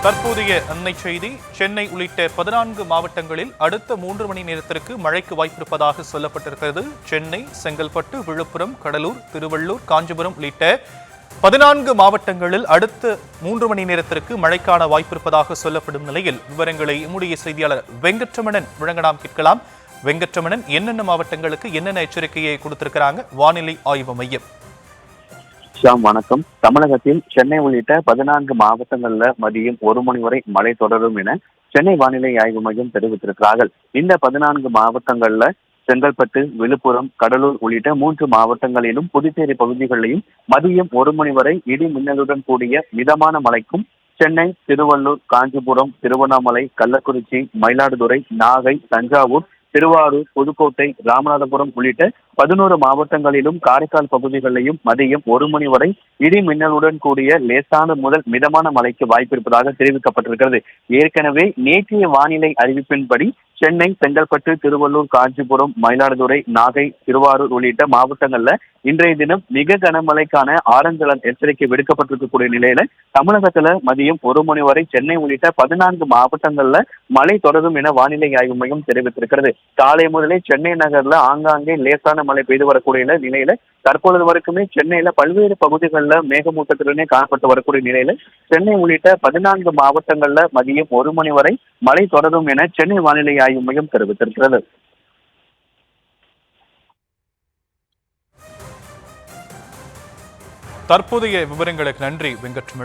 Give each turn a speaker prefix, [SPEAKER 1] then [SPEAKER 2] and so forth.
[SPEAKER 1] தற்போதைய அண்மை செய்தி. சென்னை உள்ளிட்ட 14 மாவட்டங்களில் அடுத்த 3 மணி நேரத்திற்கு மழைக்கு வாய்ப்பிருப்பதாக சொல்லப்பட்டிருக்கிறது. சென்னை, செங்கல்பட்டு, விழுப்புரம், கடலூர், திருவள்ளூர், காஞ்சிபுரம் உள்ளிட்ட 14 மாவட்டங்களில் அடுத்த 3 மணி நேரத்திற்கு மழைக்கான வாய்ப்பிருப்பதாக சொல்லப்படும் நிலையில் விவரங்களை நம்முடைய செய்தியாளர் வெங்கட்ரமணன் வழங்க நாம் கேட்கலாம். வெங்கட்ரமணன், என்னென்ன மாவட்டங்களுக்கு என்னென்ன எச்சரிக்கையை கொடுத்திருக்கிறாங்க வானிலை ஆய்வு மையம்?
[SPEAKER 2] வணக்கம். தமிழகத்தில் சென்னை உள்ளிட்ட 14 மாவட்டங்கள்ல மதியம் 1 மணி வரை மழை தொடரும் என சென்னை வானிலை ஆய்வு மையம் தெரிவித்திருக்கிறார்கள். இந்த 14 மாவட்டங்கள்ல செங்கல்பட்டு, விழுப்புரம், கடலூர் உள்ளிட்ட 3 மாவட்டங்களிலும் புதுச்சேரி பகுதிகளிலும் மதியம் 1 மணி வரை இடி மின்னலுடன் கூடிய மிதமான மழைக்கும், சென்னை, திருவள்ளூர், காஞ்சிபுரம், திருவண்ணாமலை, கள்ளக்குறிச்சி, மயிலாடுதுறை, நாகை, தஞ்சாவூர், திருவாரூர், புதுக்கோட்டை, ராமநாதபுரம் உள்ளிட்ட 11 மாவட்டங்களிலும் காரைக்கால் பகுதிகளிலும் மதியம் 1 மணி வரை இடி மின்னலுடன் கூடிய லேசான முதல் மிதமான மழைக்கு வாய்ப்பிருப்பதாக தெரிவிக்கப்பட்டிருக்கிறது. ஏற்கனவே நேற்றைய வானிலை அறிவிப்பின்படி சென்னை, செங்கல்பட்டு, திருவள்ளூர், காஞ்சிபுரம், மயிலாடுதுறை, நாகை, திருவாரூர் உள்ளிட்ட மாவட்டங்கள்ல இன்றைய தினம் மிக கனமழைக்கான ஆரஞ்சு அலர்ட் எச்சரிக்கை விடுக்கப்பட்டிருக்கக்கூடிய நிலையில தமிழகத்துல மதியம் 1 மணி வரை சென்னை உள்ளிட்ட 14 மாவட்டங்கள்ல மழை தொடரும் என வானிலை ஆய்வு மையம் தெரிவித்திருக்கிறது. காலை முதலே சென்னை நகர்ல ஆங்காங்கே லேசான மழை பெய்து வரக்கூடிய நிலையில தற்பொழுது வரைக்குமே சென்னையில பல்வேறு பகுதிகளில் மேகமூட்டத்துடனே காணப்பட்டு வரக்கூடிய நிலையில சென்னை உள்ளிட்ட 14 மாவட்டங்கள்ல மதியம் 1 மணி வரை மழை தொடரும் என சென்னை வானிலை ஆய்வு மையம் தெரிவித்திருக்கிறது.
[SPEAKER 1] தற்போதைய விவரங்களுக்கு நன்றி வெங்கட்ரமணன்.